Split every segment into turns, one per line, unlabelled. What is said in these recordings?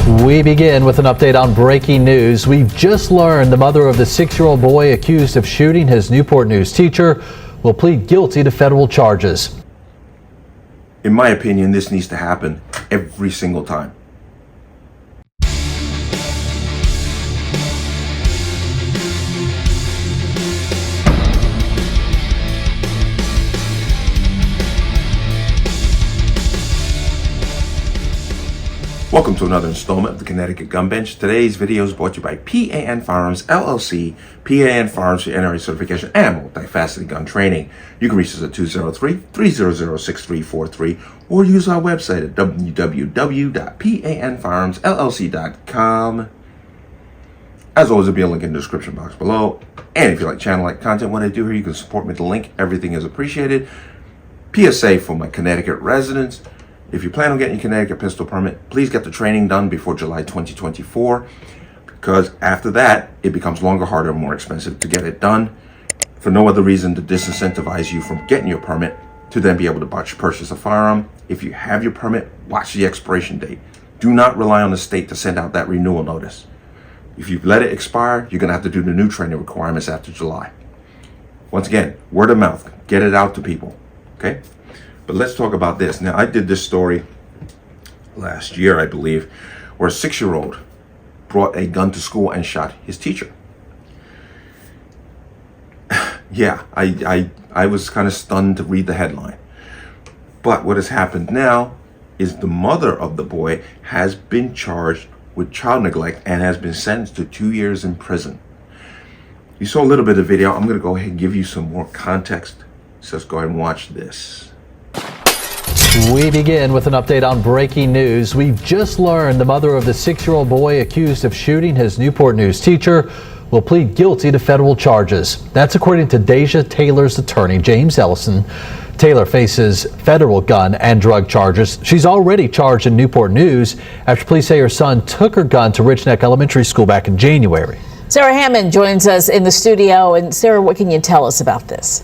We begin with an update on breaking news. We've just learned the mother of the 6-year-old boy accused of shooting his Newport News teacher will plead guilty to federal charges.
In my opinion, this needs to happen every single time. Welcome to another installment of the Connecticut Gun Bench. Today's video is brought to you by P.A.N. Firearms, LLC, P.A.N. Firearms for NRA certification and multifaceted gun training. You can reach us at 203-300-6343 or use our website at www.panfirearmsllc.com. As always, there'll be a link in the description box below. And if you like channel-like content, what I do here, you can support me with the link. Everything is appreciated. PSA for my Connecticut residents. If you plan on getting your Connecticut pistol permit, please get the training done before July 2024, because after that, it becomes longer, harder, and more expensive to get it done for no other reason to disincentivize you from getting your permit to then be able to purchase a firearm. If you have your permit, watch the expiration date. Do not rely on the state to send out that renewal notice. If you've let it expire, you're going to have to do the new training requirements after July. Once again, word of mouth, get it out to people, okay? But let's talk about this. Now, I did this story last year, I believe, where a 6-year-old brought a gun to school and shot his teacher. Yeah, I was kind of stunned to read the headline. But what has happened now is the mother of the boy has been charged with child neglect and has been sentenced to 2 years in prison. You saw a little bit of video. I'm going to go ahead and give you some more context. So let's go ahead and watch this.
We begin with an update on breaking news. We've just learned the mother of the 6-year-old boy accused of shooting his Newport News teacher will plead guilty to federal charges. That's according to Deja Taylor's attorney, James Ellison. Taylor faces federal gun and drug charges. She's already charged in Newport News after police say her son took her gun to Rich Neck Elementary School back in January.
Sarah Hammond joins us in the studio. And Sarah, what can you tell us about this?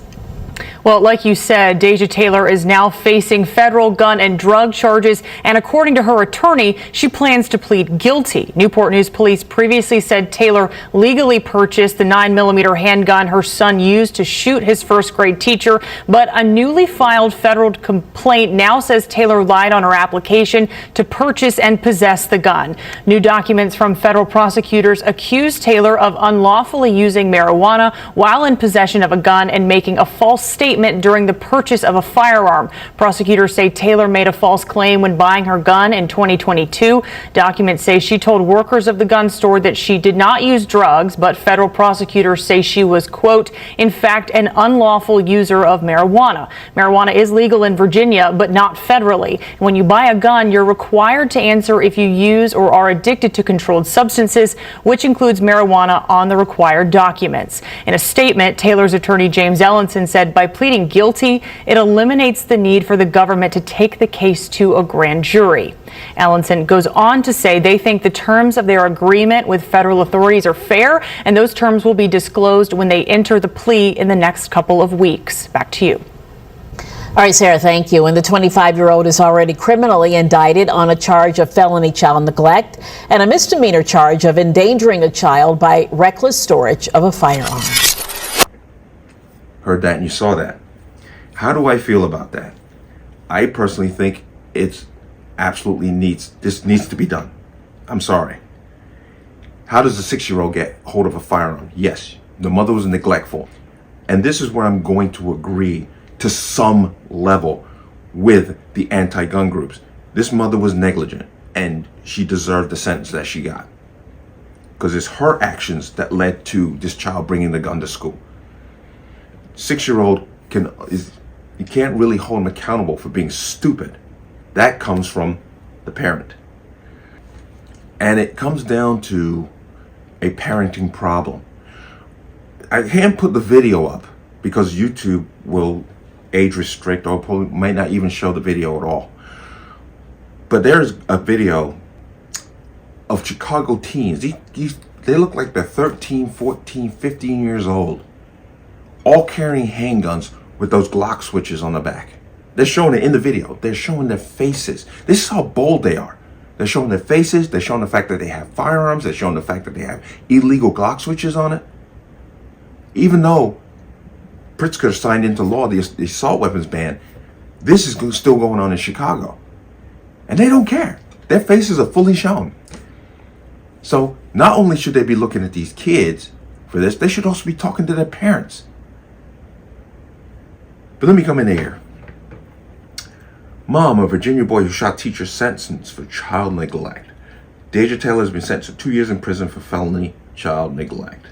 Well, like you said, Deja Taylor is now facing federal gun and drug charges, and according to her attorney, she plans to plead guilty. Newport News police previously said Taylor legally purchased the 9mm handgun her son used to shoot his first-grade teacher, but a newly filed federal complaint now says Taylor lied on her application to purchase and possess the gun. New documents from federal prosecutors accuse Taylor of unlawfully using marijuana while in possession of a gun and making a false statement during the purchase of a firearm. Prosecutors say Taylor made a false claim when buying her gun in 2022. Documents say she told workers of the gun store that she did not use drugs, but federal prosecutors say she was, quote, in fact, an unlawful user of marijuana. Marijuana is legal in Virginia, but not federally. When you buy a gun, you're required to answer if you use or are addicted to controlled substances, which includes marijuana, on the required documents. In a statement, Taylor's attorney James Ellison said by pleading guilty, it eliminates the need for the government to take the case to a grand jury. Ellison goes on to say they think the terms of their agreement with federal authorities are fair, and those terms will be disclosed when they enter the plea in the next couple of weeks. Back to you.
All right, Sarah, thank you. And the 25-year-old is already criminally indicted on a charge of felony child neglect and a misdemeanor charge of endangering a child by reckless storage of a firearm.
Heard that and you saw that. How do I feel about that? I personally think it's absolutely this needs to be done. I'm sorry. How does a 6-year-old get hold of a firearm? Yes, the mother was neglectful. And this is where I'm going to agree to some level with the anti-gun groups. This mother was negligent and she deserved the sentence that she got. Because it's her actions that led to this child bringing the gun to school. 6-year-old you can't really hold him accountable for being stupid. That comes from the parent. And it comes down to a parenting problem. I can't put the video up because YouTube will age restrict or might not even show the video at all. But there's a video of Chicago teens. They look like they're 13, 14, 15 years old, all carrying handguns with those Glock switches on the back. They're showing it in the video. They're showing their faces. This is how bold they are. They're showing their faces. They're showing the fact that they have firearms. They're showing the fact that they have illegal Glock switches on it. Even though Pritzker signed into law the assault weapons ban, this is still going on in Chicago. And they don't care. Their faces are fully shown. So not only should they be looking at these kids for this, they should also be talking to their parents. But let me come in here. Mom of a Virginia boy who shot teacher sentenced for child neglect. Deja Taylor has been sentenced to 2 years in prison for felony child neglect.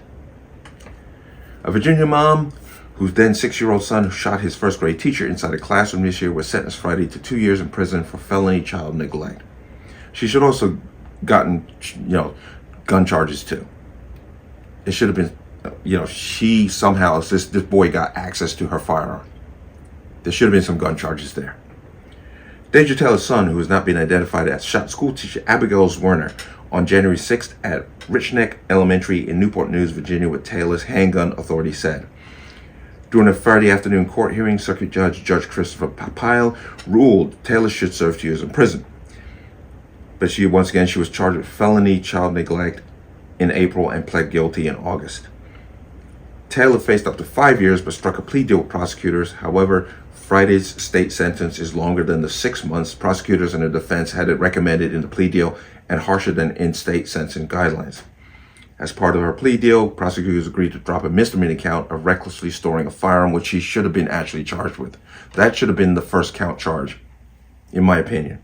A Virginia mom whose then 6-year-old son who shot his first grade teacher inside a classroom this year was sentenced Friday to 2 years in prison for felony child neglect. She should also gotten, gun charges too. It should have been, she somehow, this boy got access to her firearm. There should have been some gun charges there. Deja Taylor's son, who has not been identified, as shot school teacher Abigail Werner on January 6th at Richneck Elementary in Newport News, Virginia, with Taylor's handgun, authorities said. During a Friday afternoon court hearing, Circuit Judge Christopher Papile ruled Taylor should serve 2 years in prison. But she was charged with felony child neglect in April and pled guilty in August. Taylor faced up to 5 years but struck a plea deal with prosecutors. However, Friday's state sentence is longer than the 6 months prosecutors and the defense had it recommended in the plea deal and harsher than in-state sentencing guidelines. As part of her plea deal, prosecutors agreed to drop a misdemeanor count of recklessly storing a firearm, which she should have been actually charged with. That should have been the first count charge, in my opinion.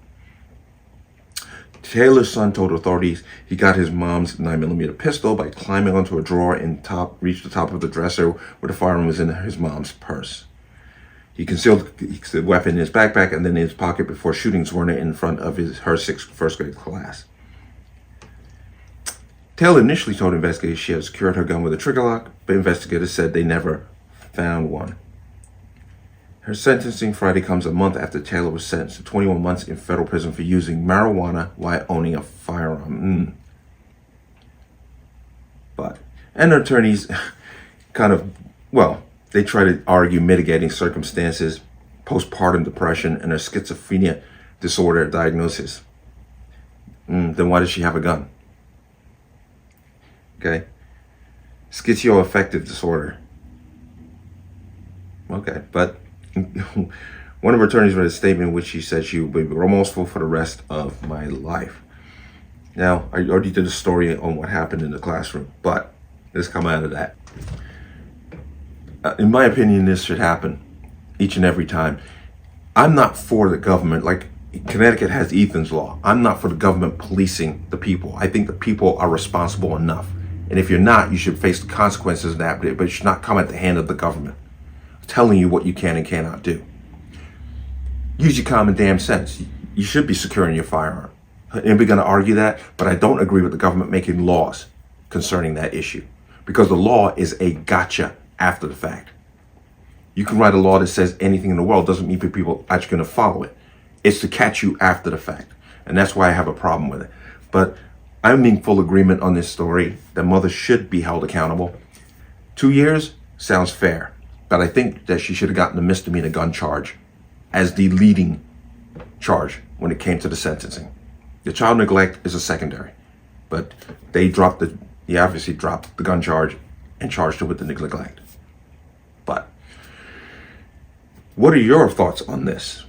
Taylor's son told authorities he got his mom's 9mm pistol by climbing onto a drawer and reached the top of the dresser where the firearm was in his mom's purse. He concealed the weapon in his backpack and then in his pocket before shooting Werner in front of her first grade class. Taylor initially told investigators she had secured her gun with a trigger lock, but investigators said they never found one. Her sentencing Friday comes a month after Taylor was sentenced to 21 months in federal prison for using marijuana while owning a firearm. And her attorneys they try to argue mitigating circumstances, postpartum depression, and her schizophrenia disorder diagnosis. Then why does she have a gun? Okay. Schizoaffective disorder. Okay, but one of her attorneys read a statement in which she said she would be remorseful for the rest of my life. Now, I already did a story on what happened in the classroom, but let's come out of that. In my opinion, this should happen each and every time. I'm not for the government, like Connecticut has Ethan's law. I'm not for the government policing the people. I think the people are responsible enough. And if you're not, you should face the consequences of that, but it should not come at the hand of the government telling you what you can and cannot do. Use your common damn sense. You should be securing your firearm. Anybody going to argue that? But I don't agree with the government making laws concerning that issue, because the law is a gotcha after the fact. You can write a law that says anything in the world, doesn't mean people are actually going to follow it. It's to catch you after the fact. And that's why I have a problem with it. But I'm in full agreement on this story. The mother should be held accountable. 2 years sounds fair, but I think that she should have gotten a misdemeanor gun charge as the leading charge when it came to the sentencing. The child neglect is a secondary, but they obviously dropped the gun charge and charged her with the neglect. But what are your thoughts on this?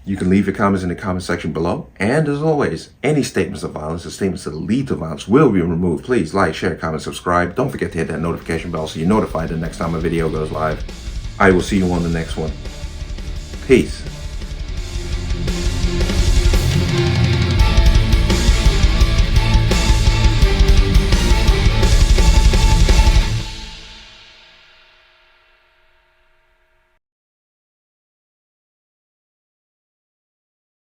You can leave your comments in the comment section below. And as always, any statements of violence or statements that lead to violence will be removed. Please like, share, comment, subscribe. Don't forget to hit that notification bell so you're notified the next time a video goes live. I will see you on the next one. Peace.